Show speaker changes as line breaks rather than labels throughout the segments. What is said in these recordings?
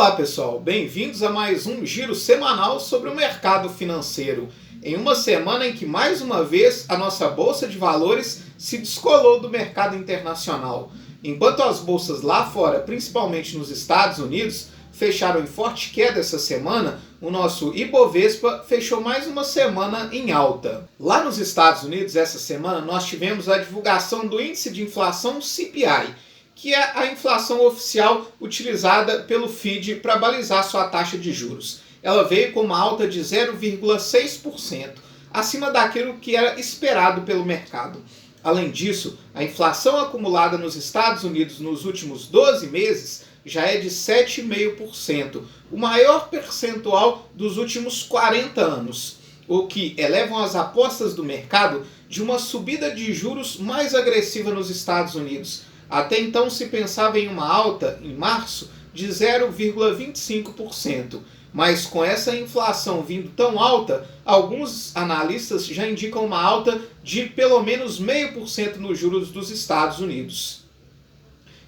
Olá pessoal, bem-vindos a mais um giro semanal sobre o mercado financeiro. Em uma semana em que mais uma vez a nossa Bolsa de Valores se descolou do mercado internacional. Enquanto as bolsas lá fora, principalmente nos Estados Unidos, fecharam em forte queda essa semana, o nosso Ibovespa fechou mais uma semana em alta. Lá nos Estados Unidos, essa semana, nós tivemos a divulgação do índice de inflação CPI, que é a inflação oficial utilizada pelo FED para balizar sua taxa de juros. Ela veio com uma alta de 0,6%, acima daquilo que era esperado pelo mercado. Além disso, a inflação acumulada nos Estados Unidos nos últimos 12 meses já é de 7,5%, o maior percentual dos últimos 40 anos, o que eleva as apostas do mercado de uma subida de juros mais agressiva nos Estados Unidos. Até então se pensava em uma alta, em março, de 0,25%. Mas com essa inflação vindo tão alta, alguns analistas já indicam uma alta de pelo menos 0,5% nos juros dos Estados Unidos.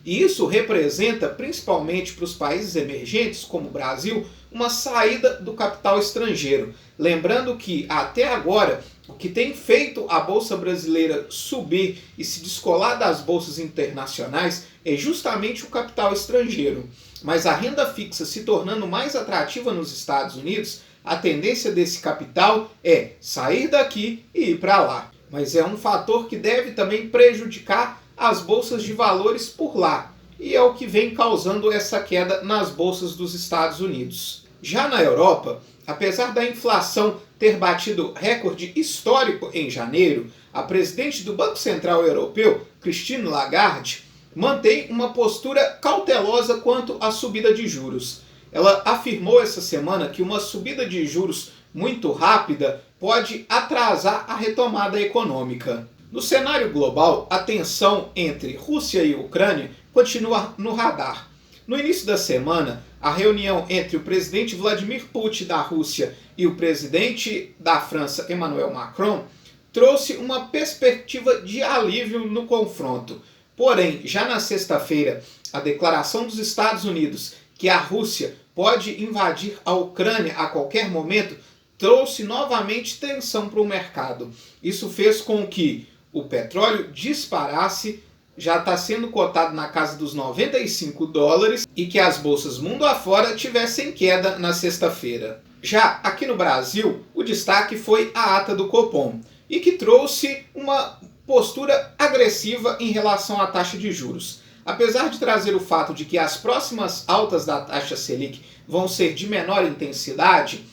E isso representa, principalmente para os países emergentes, como o Brasil, uma saída do capital estrangeiro. Lembrando que, até agora, o que tem feito a Bolsa Brasileira subir e se descolar das bolsas internacionais é justamente o capital estrangeiro. Mas a renda fixa se tornando mais atrativa nos Estados Unidos, a tendência desse capital é sair daqui e ir para lá. Mas é um fator que deve também prejudicar as bolsas de valores por lá, e é o que vem causando essa queda nas bolsas dos Estados Unidos. Já na Europa, apesar da inflação ter batido recorde histórico em janeiro, a presidente do Banco Central Europeu, Christine Lagarde, mantém uma postura cautelosa quanto à subida de juros. Ela afirmou essa semana que uma subida de juros muito rápida pode atrasar a retomada econômica. No cenário global, a tensão entre Rússia e Ucrânia continua no radar. No início da semana, a reunião entre o presidente Vladimir Putin da Rússia e o presidente da França, Emmanuel Macron, trouxe uma perspectiva de alívio no confronto. Porém, já na sexta-feira, a declaração dos Estados Unidos que a Rússia pode invadir a Ucrânia a qualquer momento trouxe novamente tensão para o mercado. Isso fez com que o petróleo disparasse, já está sendo cotado na casa dos $95 e que as bolsas mundo afora tivessem queda na sexta-feira. Já aqui no Brasil, o destaque foi a ata do Copom e que trouxe uma postura agressiva em relação à taxa de juros. Apesar de trazer o fato de que as próximas altas da taxa Selic vão ser de menor intensidade,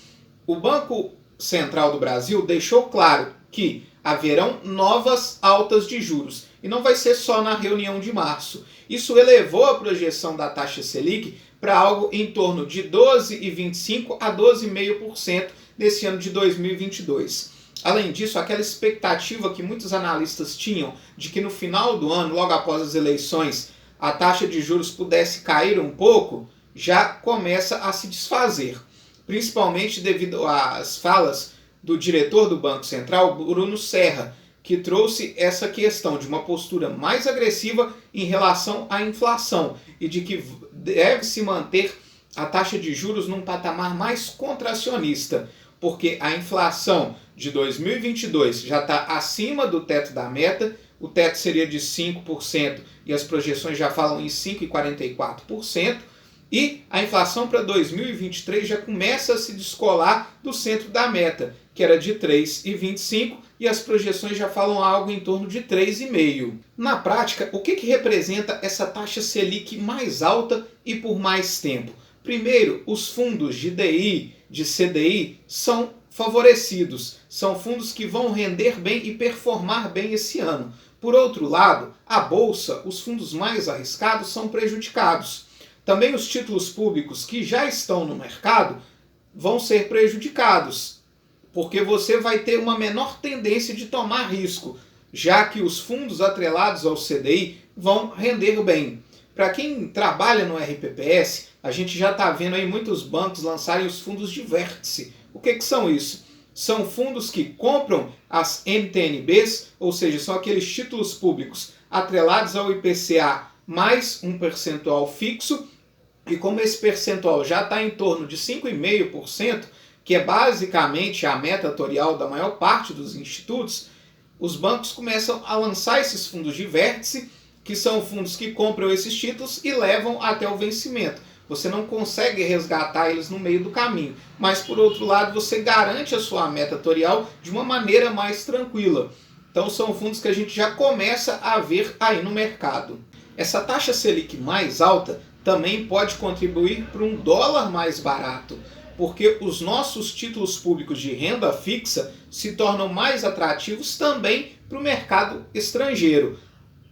o Banco Central do Brasil deixou claro que haverão novas altas de juros. E não vai ser só na reunião de março. Isso elevou a projeção da taxa Selic para algo em torno de 12,25% a 12,5% nesse ano de 2022. Além disso, aquela expectativa que muitos analistas tinham de que no final do ano, logo após as eleições, a taxa de juros pudesse cair um pouco, já começa a se desfazer. Principalmente devido às falas do diretor do Banco Central, Bruno Serra, que trouxe essa questão de uma postura mais agressiva em relação à inflação e de que deve se manter a taxa de juros num patamar mais contracionista, porque a inflação de 2022 já está acima do teto da meta, o teto seria de 5% e as projeções já falam em 5,44%, e a inflação para 2023 já começa a se descolar do centro da meta, que era de 3,25%, e as projeções já falam algo em torno de 3,5%. Na prática, o que representa essa taxa Selic mais alta e por mais tempo? Primeiro, os fundos de DI, de CDI, são favorecidos. São fundos que vão render bem e performar bem esse ano. Por outro lado, a Bolsa, os fundos mais arriscados, são prejudicados. Também os títulos públicos que já estão no mercado vão ser prejudicados, porque você vai ter uma menor tendência de tomar risco, já que os fundos atrelados ao CDI vão render bem. Para quem trabalha no RPPS, a gente já está vendo aí muitos bancos lançarem os fundos de vértice. O que são isso? São fundos que compram as NTNBs, ou seja, são aqueles títulos públicos atrelados ao IPCA mais um percentual fixo E como esse percentual já está em torno de 5,5%, que é basicamente a meta atuarial da maior parte dos institutos, os bancos começam a lançar esses fundos de vértice, que são fundos que compram esses títulos e levam até o vencimento. Você não consegue resgatar eles no meio do caminho, mas por outro lado você garante a sua meta atuarial de uma maneira mais tranquila. Então são fundos que a gente já começa a ver aí no mercado. Essa taxa Selic mais alta também pode contribuir para um dólar mais barato, porque os nossos títulos públicos de renda fixa se tornam mais atrativos também para o mercado estrangeiro,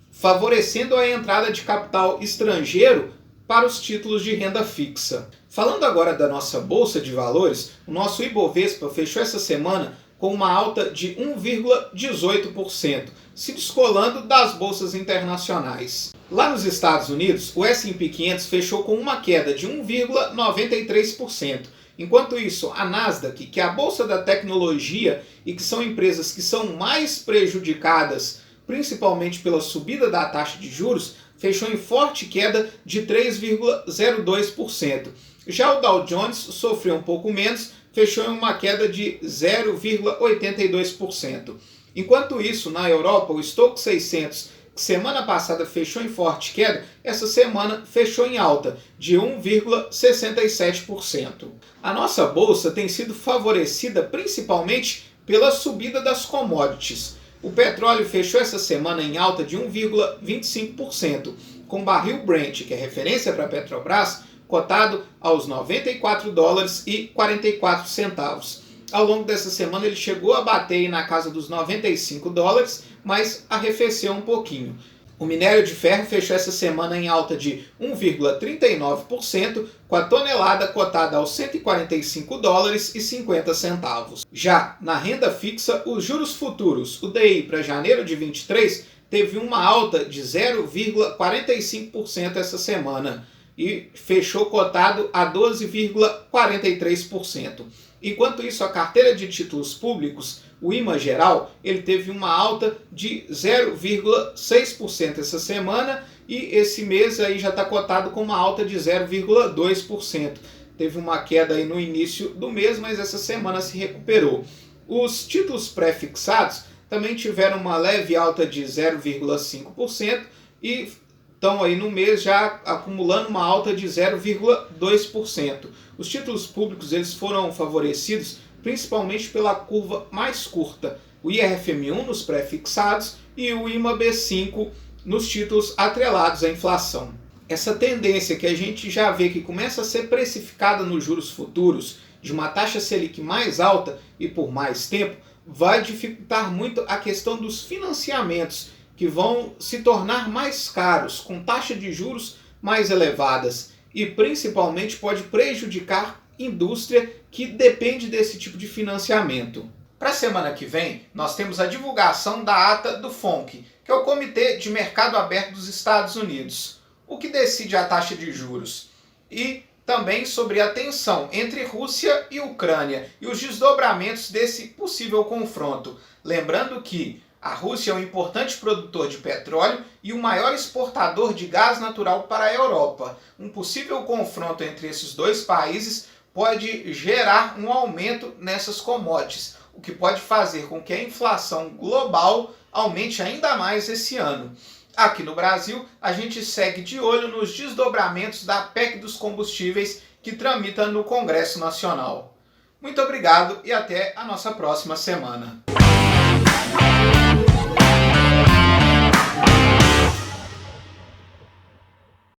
favorecendo a entrada de capital estrangeiro para os títulos de renda fixa. Falando agora da nossa Bolsa de Valores, o nosso Ibovespa fechou essa semana com uma alta de 1,18%, se descolando das bolsas internacionais. Lá nos Estados Unidos, o S&P 500 fechou com uma queda de 1,93%. Enquanto isso, a Nasdaq, que é a bolsa da tecnologia e que são empresas que são mais prejudicadas, principalmente pela subida da taxa de juros, fechou em forte queda de 3,02%. Já o Dow Jones sofreu um pouco menos, fechou em uma queda de 0,82%. Enquanto isso, na Europa, o Stoxx 600, que semana passada fechou em forte queda, essa semana fechou em alta de 1,67%. A nossa bolsa tem sido favorecida principalmente pela subida das commodities. O petróleo fechou essa semana em alta de 1,25%, com o barril Brent, que é referência para a Petrobras, cotado aos $94,44. Ao longo dessa semana ele chegou a bater na casa dos $95, mas arrefeceu um pouquinho. O minério de ferro fechou essa semana em alta de 1,39%, com a tonelada cotada aos $145,50. Já na renda fixa, os juros futuros, o DI para janeiro de 23, teve uma alta de 0,45% essa semana e fechou cotado a 12,43%. Enquanto isso, a carteira de títulos públicos, o IMA geral, ele teve uma alta de 0,6% essa semana e esse mês aí já está cotado com uma alta de 0,2%. Teve uma queda aí no início do mês, mas essa semana se recuperou. Os títulos pré-fixados também tiveram uma leve alta de 0,5% e estão aí no mês já acumulando uma alta de 0,2%. Os títulos públicos eles foram favorecidos principalmente pela curva mais curta, o IRFM1 nos pré-fixados e o IMAB5 nos títulos atrelados à inflação. Essa tendência que a gente já vê que começa a ser precificada nos juros futuros, de uma taxa Selic mais alta e por mais tempo, vai dificultar muito a questão dos financiamentos, que vão se tornar mais caros, com taxa de juros mais elevadas e principalmente pode prejudicar a indústria que depende desse tipo de financiamento. Para a semana que vem, nós temos a divulgação da ata do FONC, que é o Comitê de Mercado Aberto dos Estados Unidos, o que decide a taxa de juros, e também sobre a tensão entre Rússia e Ucrânia e os desdobramentos desse possível confronto. Lembrando que a Rússia é um importante produtor de petróleo e o maior exportador de gás natural para a Europa. Um possível confronto entre esses dois países pode gerar um aumento nessas commodities, o que pode fazer com que a inflação global aumente ainda mais esse ano. Aqui no Brasil, a gente segue de olho nos desdobramentos da PEC dos combustíveis que tramita no Congresso Nacional. Muito obrigado e até a nossa próxima semana.